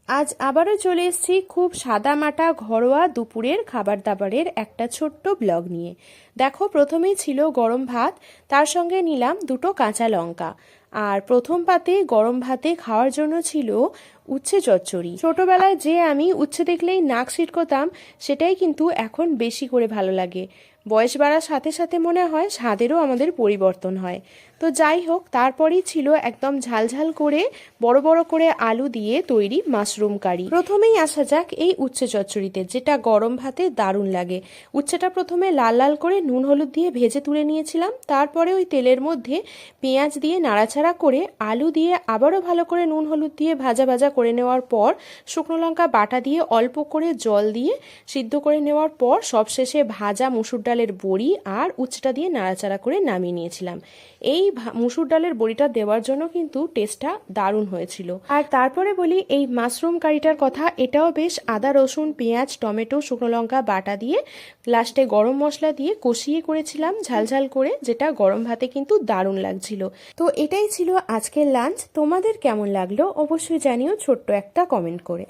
আজ আবারও চলে এসেছি খুব সাদামাটা ঘরোয়া দুপুরের খাবার দাবারের একটা ছোট্ট ব্লগ নিয়ে। দেখো, প্রথমেই ছিল গরম ভাত, তার সঙ্গে নিলাম দুটো কাঁচা লঙ্কা। আর প্রথম পাতে গরম ভাতে খাওয়ার জন্য ছিল উচ্ছে চচ্চড়ি। ছোটবেলায় যে আমি উচ্ছে দেখলেই নাক ছিটকতাম, সেটাই কিন্তু এখন বেশি করে ভালো লাগে। বয়স বাড়ার সাথে সাথে মনে হয় স্বাদেরও আমাদের পরিবর্তন হয়। তো যাই হোক, তারপরেই ছিল একদম ঝালঝাল করে বড় বড় করে আলু দিয়ে তৈরি মাশরুম কারি। প্রথমেই আসা যাক এই উচ্ছে চচ্চড়িতে, যেটা গরম ভাতে দারুণ লাগে। উচ্ছেটা প্রথমে লাল লাল করে নুন হলুদ দিয়ে ভেজে তুলে নিয়েছিলাম। তারপরে ওই তেলের মধ্যে পেঁয়াজ দিয়ে নাড়াচাড়া করে আলু দিয়ে আবারও ভালো করে নুন হলুদ দিয়ে ভাজা ভাজা করে নেওয়ার পর শুকনো লঙ্কা বাটা দিয়ে অল্প করে জল দিয়ে সিদ্ধ করে নেওয়ার পর সবশেষে ভাজা মুসুর ডালের বড়ি আর উচ্ছেটা দিয়ে নাড়াচাড়া করে নামিয়ে নিয়েছিলাম। এই মুসুর ডালের বড়িটা দেওয়ার জন্য কিন্তু টেস্টটা দারুণ হয়েছিল। আর তারপরে বলি এই মাশরুম কারিটার কথা, এটাও বেশ আদা রসুন পেঁয়াজ টমেটো শুকনো লঙ্কা বাটা দিয়ে লাস্টে গরম মশলা দিয়ে কষিয়ে করেছিলাম ঝালঝাল করে, যেটা গরম ভাতে কিন্তু দারুণ লাগছিল। তো এটাই ছিল আজকের লাঞ্চ। তোমাদের কেমন লাগলো অবশ্যই জানিও ছোট্ট একটা কমেন্ট করে।